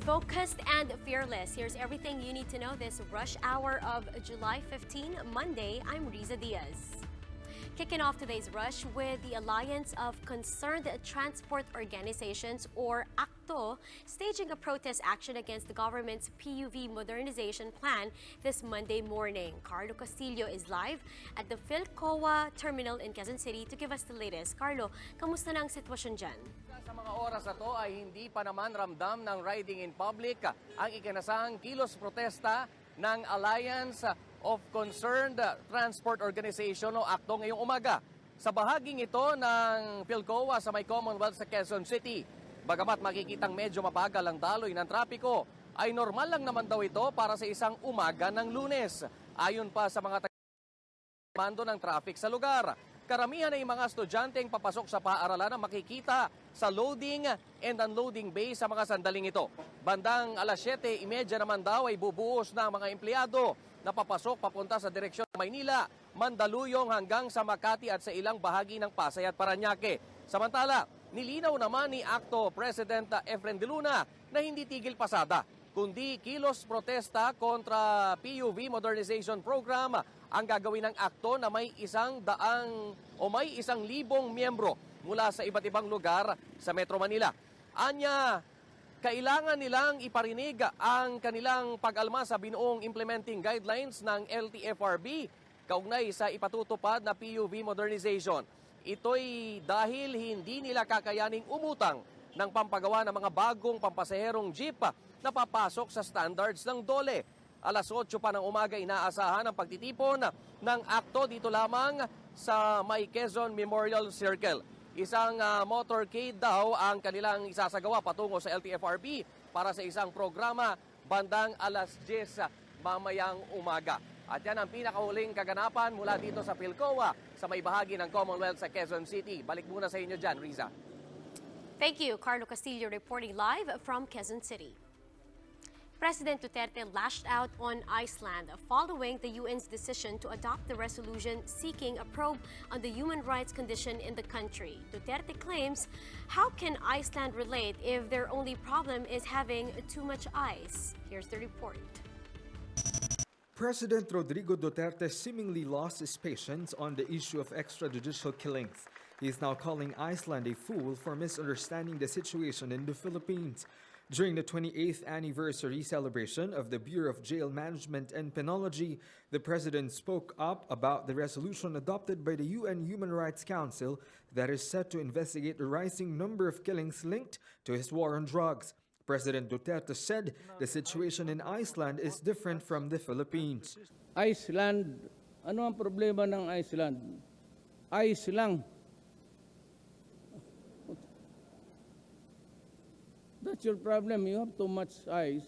Focused and fearless. Here's everything you need to know this rush hour of July 15, Monday. I'm Riza Diaz. Kicking off today's rush with the Alliance of Concerned Transport Organizations, or ACTO, staging a protest action against the government's PUV modernization plan this Monday morning. Carlo Castillo is live at the Philcoa terminal in Quezon City to give us the latest. Carlo, kamusta na ang sitwasyon dyan? Sa mga oras na to ay hindi pa naman ramdam ng riding in public ang ikinasahang kilos protesta ng Alliance of Concerned Transport Organization o ACTO ngayong umaga. Sa bahaging ito ng Philcoa sa may Commonwealth sa Quezon City, bagamat makikitang medyo mabagal ang daloy ng trapiko, ay normal lang naman daw ito para sa isang umaga ng Lunes. Ayon pa sa mga mando ng traffic sa lugar, karamihan ay mga estudyanteng papasok sa paaralan ang makikita sa loading and unloading bay sa mga sandaling ito. Bandang alas 7:30 naman daw ay bubuhos na ang mga empleyado na papasok papunta sa direksyon ng Maynila, Mandaluyong hanggang sa Makati at sa ilang bahagi ng Pasay at Parañaque. Samantala, nilinaw naman ni ACTO President Efren de Luna na hindi tigil pasada, kundi kilos protesta kontra PUV Modernization Program ang gagawin ng ACTO na may 100,000 miyembro mula sa iba't ibang lugar sa Metro Manila. Anya, kailangan nilang iparinig ang kanilang pag-alma sa binuong implementing guidelines ng LTFRB kaugnay sa ipatutupad na PUV modernization. Ito'y dahil hindi nila kakayaning umutang ng pampagawa ng mga bagong pampasaherong jeep na papasok sa standards ng DOLE. Alas 8 pa ng umaga inaasahan ang pagtitipon ng ACTO dito lamang sa May Quezon Memorial Circle. Isang motorcade daw ang kanilang isasagawa patungo sa LTFRB para sa isang programa bandang alas 10 mamayang umaga. At yan ang pinakahuling kaganapan mula dito sa Philcoa sa may bahagi ng Commonwealth sa Quezon City. Balik muna sa inyo dyan, Riza. Thank you, Carlo Castillo reporting live from Quezon City. President Duterte lashed out on Iceland following the UN's decision to adopt the resolution seeking a probe on the human rights condition in the country. Duterte claims, how can Iceland relate if their only problem is having too much ice? Here's the report. President Rodrigo Duterte seemingly lost his patience on the issue of extrajudicial killings. He is now calling Iceland a fool for misunderstanding the situation in the Philippines. During the 28th anniversary celebration of the Bureau of Jail Management and Penology, the president spoke up about the resolution adopted by the UN Human Rights Council that is set to investigate the rising number of killings linked to his war on drugs. President Duterte said the situation in Iceland is different from the Philippines. Iceland, ano ang problema ng Iceland? Ice lang. That's your problem. You have too much ice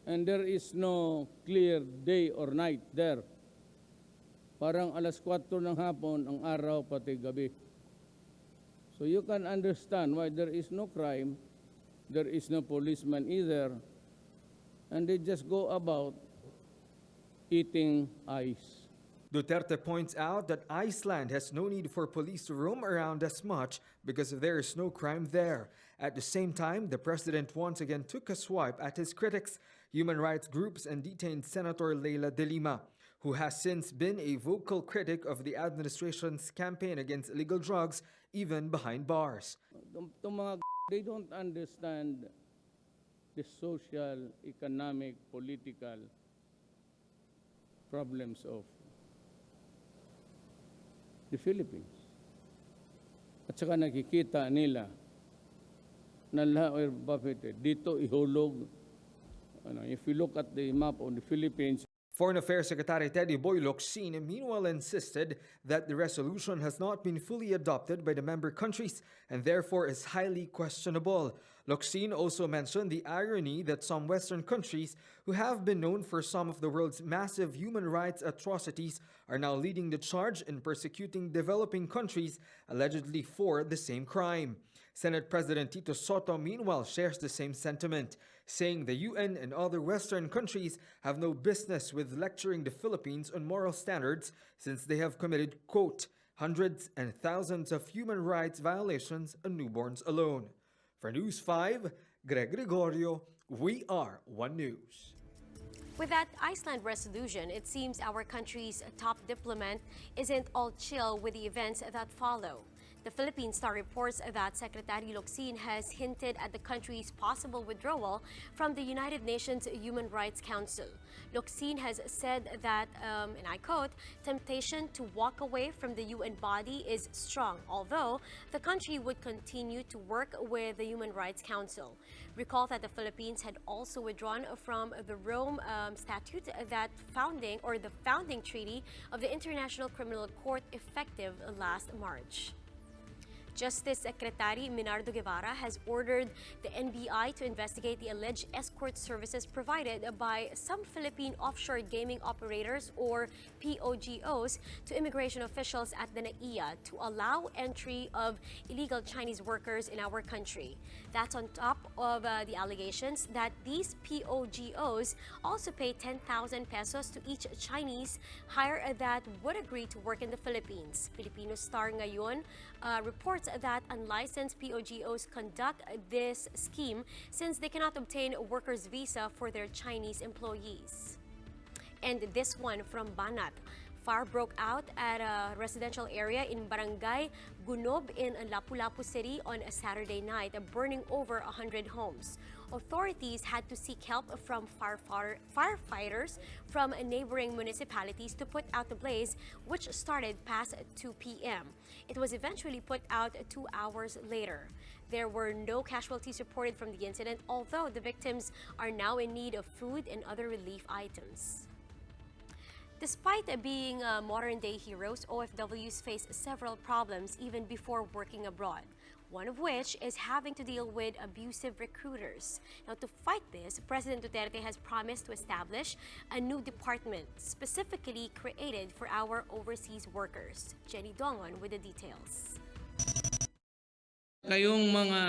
and there is no clear day or night there. Parang alas 4 ng hapon ang araw pati gabi. So you can understand why there is no crime, there is no policeman either, and they just go about eating ice. Duterte points out that Iceland has no need for police to roam around as much because there is no crime there. At the same time, the president once again took a swipe at his critics, human rights groups, and detained Senator Leila de Lima, who has since been a vocal critic of the administration's campaign against illegal drugs, even behind bars. They don't understand the social, economic, political problems of the Philippines. At saka nakikita nila na dito ihulog. If you look at the map of the Philippines, Foreign Affairs Secretary Teddy Boy Locsin meanwhile insisted that the resolution has not been fully adopted by the member countries and therefore is highly questionable. Locsin also mentioned the irony that some Western countries who have been known for some of the world's massive human rights atrocities are now leading the charge in persecuting developing countries allegedly for the same crime. Senate President Tito Soto meanwhile shares the same sentiment, saying the UN and other Western countries have no business with lecturing the Philippines on moral standards since they have committed, quote, hundreds and thousands of human rights violations on newborns alone. For News 5, Greg Gregorio, We are One News. With that Iceland resolution, it seems our country's top diplomat isn't all chill with the events that follow. The Philippine Star reports that Secretary Locsin has hinted at the country's possible withdrawal from the United Nations Human Rights Council. Locsin has said that, and I quote, temptation to walk away from the UN body is strong, although the country would continue to work with the Human Rights Council. Recall that the Philippines had also withdrawn from the Rome Statute that the founding treaty of the International Criminal Court effective last March. Justice Secretary Minardo Guevara has ordered the NBI to investigate the alleged escort services provided by some Philippine offshore gaming operators or POGOs to immigration officials at the NAIA to allow entry of illegal Chinese workers in our country. That's on top of the allegations that these POGOs also pay 10,000 pesos to each Chinese hire that would agree to work in the Philippines. Filipino Star ngayon reports that unlicensed POGOs conduct this scheme since they cannot obtain a worker's visa for their Chinese employees. And this one from Banat. Fire broke out at a residential area in Barangay Gunob in Lapu-Lapu City on a Saturday night, burning over 100 homes. Authorities had to seek help from firefighters from neighboring municipalities to put out the blaze, which started past 2 p.m. It was eventually put out 2 hours later. There were no casualties reported from the incident, although the victims are now in need of food and other relief items. Despite being modern-day heroes, OFWs face several problems even before working abroad. One of which is having to deal with abusive recruiters. Now, to fight this, President Duterte has promised to establish a new department specifically created for our overseas workers. Jenny Dongon with the details. Kayong mga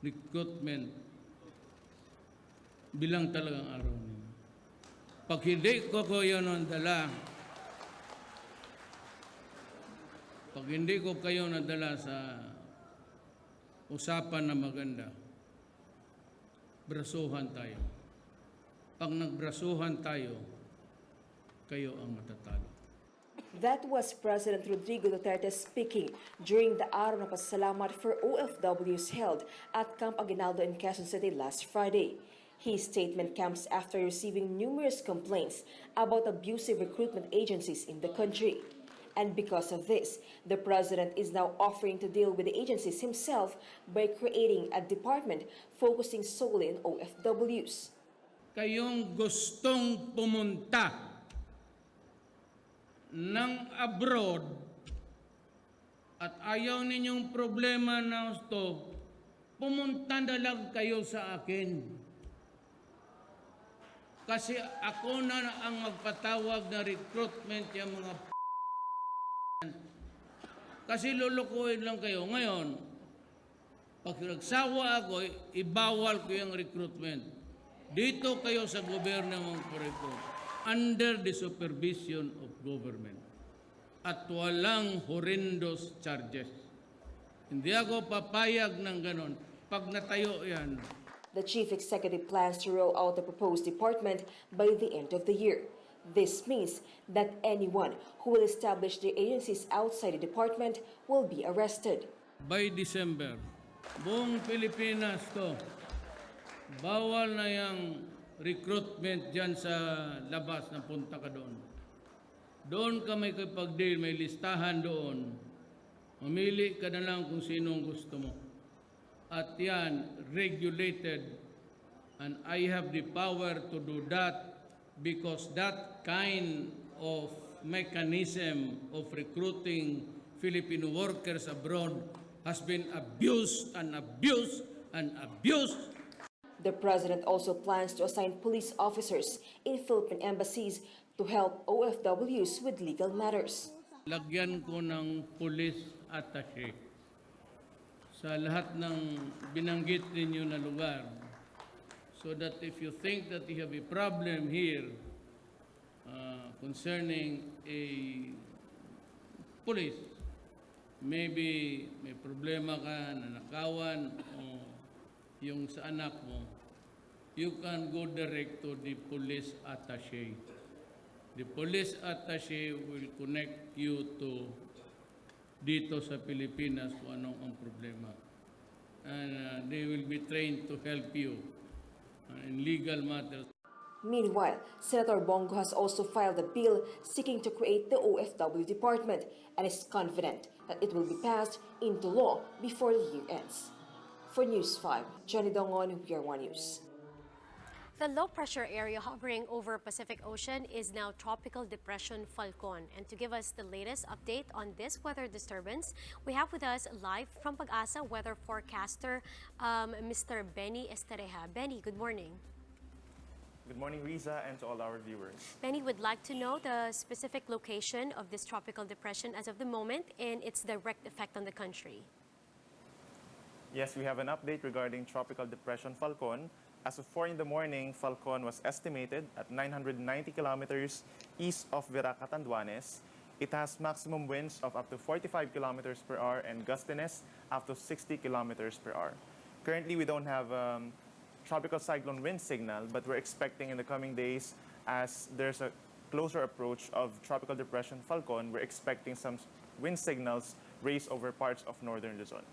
recruitment, bilang talagang araw ninyo. Pag hindi ko kayo nadala, pag hindi ko kayo nadala sa usapan na maganda, brasuhan tayo. Pag nagbrasuhan tayo, kayo ang matatalo. That was President Rodrigo Duterte speaking during the Araw ng Pasasalamat for OFWs held at Camp Aguinaldo in Quezon City last Friday. His statement comes after receiving numerous complaints about abusive recruitment agencies in the country. And because of this, the President is now offering to deal with the agencies himself by creating a department focusing solely on OFWs. Kayong gustong pumunta ng abroad at ayaw ninyong problema na ito, pumunta na lang kayo sa akin. Kasi ako na ang magpatawag na recruitment yung mga kasi lulukuhin lang kayo. Ngayon, pag nagsawa ako, ibawal ko yung recruitment. Dito kayo sa gobyerno mong recruit under the supervision of government. At walang horrendous charges. Hindi ako papayag ng ganon. Pag natayo yan, The chief executive plans to roll out the proposed department by the end of the year. This means that anyone who will establish the agencies outside the department will be arrested. by December, buong Pilipinas to, bawal na yung recruitment dyan sa labas na punta ka doon. Doon ka may kapag-deal, may listahan doon. Mamili ka na lang kung sinong gusto mo. At yan, regulated. And I have the power to do that because that kind of mechanism of recruiting Filipino workers abroad has been abused and abused and abused. The president also plans to assign police officers in Philippine embassies to help OFWs with legal matters. Lagyan ko ng police attaché sa lahat ng binanggit ninyo na lugar so that if you think that you have a problem here concerning a police, maybe may problema ka, nanakawan, o yung sa anak mo, you can go direct to the police attaché. The police attaché will connect you to dito sa Pilipinas kung anong ang problema. And they will be trained to help you in legal matters. Meanwhile, Senator Bongo has also filed a bill seeking to create the OFW department and is confident that it will be passed into law before the year ends. For News 5, Jenny Dongon, We Are One News. The low-pressure area hovering over Pacific Ocean is now Tropical Depression Falcon. And to give us the latest update on this weather disturbance, we have with us live from Pag-asa weather forecaster, Mr. Benny Estereja. Benny, good morning. Good morning, Riza, and to all our viewers. Benny would like to know the specific location of this tropical depression as of the moment and its direct effect on the country. Yes, we have an update regarding Tropical Depression Falcon. As of 4 in the morning, Falcon was estimated at 990 kilometers east of Virac, Catanduanes. It has maximum winds of up to 45 kilometers per hour and gustiness up to 60 kilometers per hour. Currently, we don't have tropical cyclone wind signal, but we're expecting in the coming days, as there's a closer approach of Tropical Depression Falcon, we're expecting some wind signals raised over parts of northern Luzon.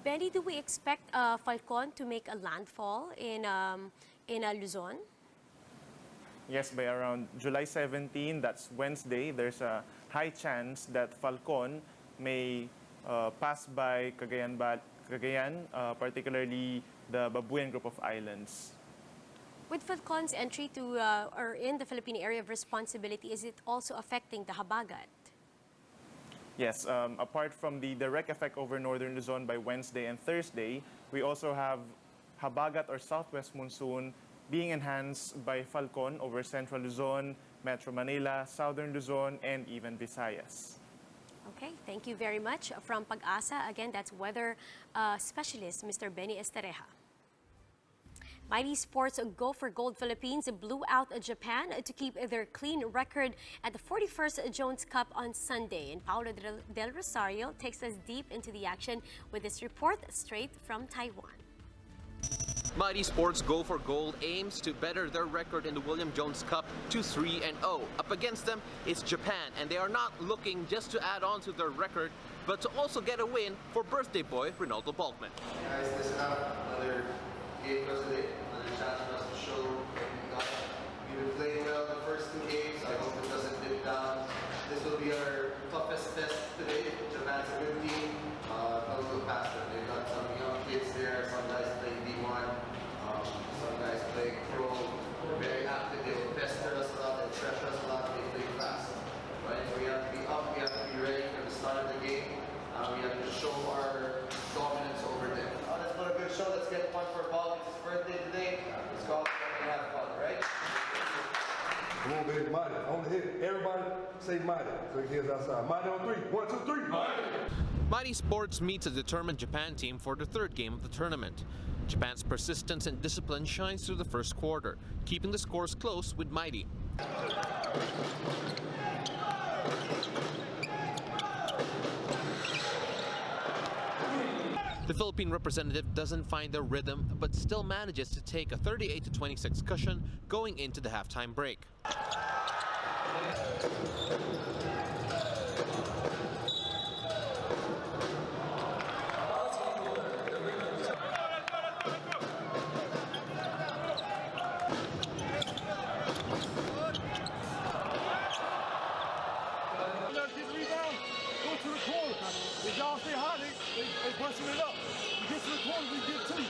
Benny, do we expect Falcon to make a landfall in Luzon? Yes, by around July 17, that's Wednesday, there's a high chance that Falcon may pass by Cagayan, particularly the Babuyan group of islands. With Falcon's entry to or in the Philippine area of responsibility, is it also affecting the Habagat? Yes, apart from the direct effect over northern Luzon by Wednesday and Thursday, we also have Habagat or southwest monsoon being enhanced by Falcon over central Luzon, Metro Manila, southern Luzon, and even Visayas. Okay, thank you very much. From Pag-asa, again, that's weather specialist, Mr. Benny Estereja. Mighty Sports Go for Gold Philippines blew out Japan to keep their clean record at the 41st Jones Cup on Sunday. And Paulo Del Rosario takes us deep into the action with this report straight from Taiwan. Mighty Sports Go for Gold aims to better their record in the William Jones Cup to 3-0. Up against them is Japan, and they are not looking just to add on to their record, but to also get a win for birthday boy Ronaldo Balkman. Guys, listen up. Another game for us today. Another chance for us to show what we got. We've been playing well the first 2 games. I hope it doesn't dip down. This will be our toughest test today. Japan's a good team. Don't look past them. They've got some young kids there. Some guys play D1. Some guys play pro. They're very active. They will pester us a lot. They pressure us a lot. They play fast. Right? So we have to be up. We have to be ready for the start of the game. We have to show our dominance over them. Let's put a good show. Let's get fun for Paul. It's his birthday today. Let's go out and have fun, right? Come on, baby, Mighty. On the hit. Everybody say Mighty. So he hears outside. Mighty on 3. 1, 2, 3. Mighty. Mighty Sports meets a determined Japan team for the third game of the tournament. Japan's persistence and discipline shines through the first quarter, keeping the scores close with Mighty. The Philippine representative doesn't find their rhythm, but still manages to take a 38-26 cushion going into the halftime break.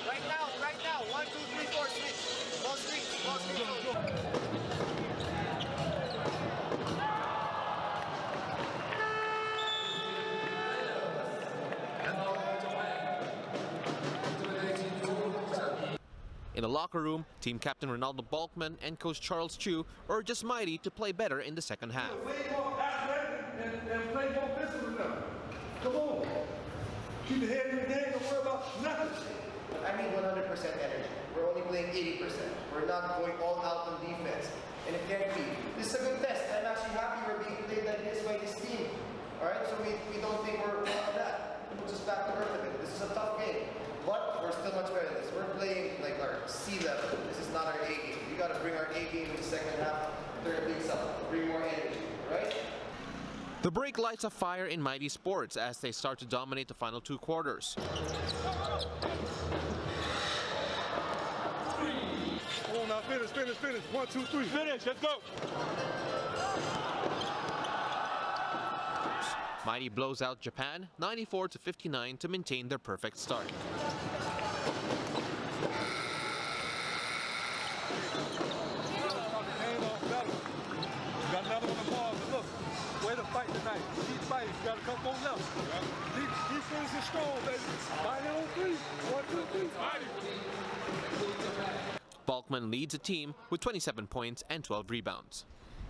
Right now. 1, 2, 3, 4, switch. Ball switch. In the locker room, team captain Ronaldo Balkman and coach Charles Chu urges Mighty to play better in the second half. Play more athletic and play more physical now. Come on. Keep your head in the game. Don't worry about nothing. I mean 100% energy. We're only playing 80%. We're not going all out on defense. And it can't be. This is a good test. I'm actually happy we're being played like this by this team. All right, so we don't think we're on that. We're just back to earth a bit. This is a tough game, but we're still much better than this. We're playing like our C level. This is not our A game. We got to bring our A game in the second half, turn things up, bring more energy, right? The break lights a fire in Mighty Sports as they start to dominate the final 2 quarters. Come on now, finish. 1, 2, 3. Finish, let's go. Mighty blows out Japan 94-59 to maintain their perfect start. You got another one to pause, but look, way to fight tonight. Keep fighting, you got a couple more left. Keep finishing strong, baby. Mighty on 3. 1, 2, 3. Falkman leads the team with 27 points and 12 rebounds.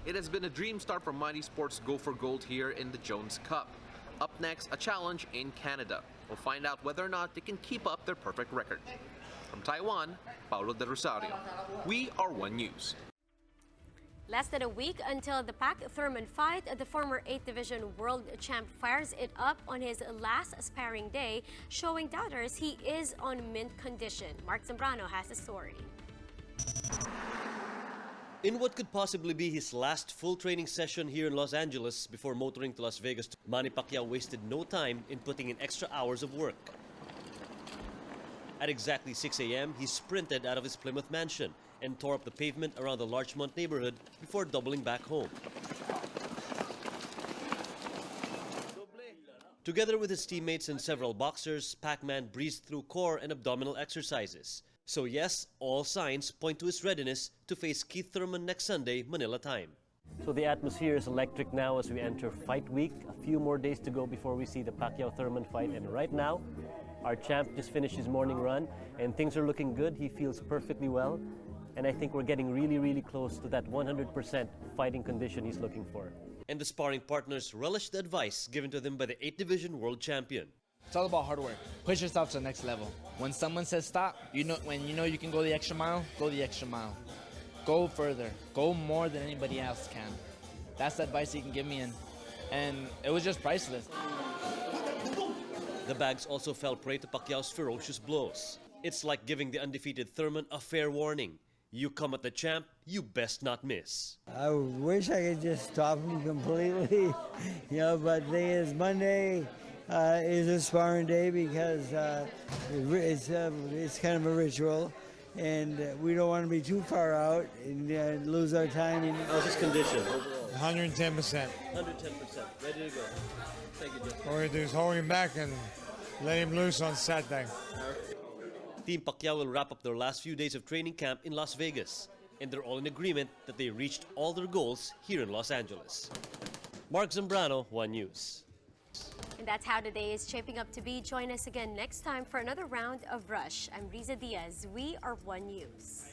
It has been a dream start for Mighty Sports Go for Gold here in the Jones Cup. Up next, a challenge in Canada. We'll find out whether or not they can keep up their perfect record. From Taiwan, Paulo de Rosario. We are One News. Less than a week until the Thurman fight, the former 8th Division World Champ fires it up on his last sparring day, showing doubters he is on mint condition. Mark Zambrano has the story. In what could possibly be his last full training session here in Los Angeles before motoring to Las Vegas, Manny Pacquiao wasted no time in putting in extra hours of work. At exactly 6 a.m., he sprinted out of his Plymouth mansion and tore up the pavement around the Larchmont neighborhood before doubling back home. Together with his teammates and several boxers, Pac-Man breezed through core and abdominal exercises. So yes, all signs point to his readiness to face Keith Thurman next Sunday, Manila time. So the atmosphere is electric now as we enter fight week. A few more days to go before we see the Pacquiao-Thurman fight. And right now, our champ just finished his morning run and things are looking good. He feels perfectly well. And I think we're getting really, really close to that 100% fighting condition he's looking for. And the sparring partners relished the advice given to them by the 8th Division World Champion. It's all about hard work. Push yourself to the next level. When someone says stop, when you know you can go the extra mile, go the extra mile. Go further. Go more than anybody else can. That's the advice you can give me, and it was just priceless. The bags also fell prey to Pacquiao's ferocious blows. It's like giving the undefeated Thurman a fair warning. You come at the champ, you best not miss. I wish I could just stop him completely, but the thing is, Monday is a sparring day because it's kind of a ritual, and we don't want to be too far out and lose our time. How's his condition overall? 110%. 110%. Ready to go. Thank you, Jeff. All we do is hold him back and let him loose on Saturday. Team Pacquiao will wrap up their last few days of training camp in Las Vegas, and they're all in agreement that they reached all their goals here in Los Angeles. Mark Zambrano, One News. And that's how today is shaping up to be. Join us again next time for another round of Rush. I'm Riza Diaz. We are One News.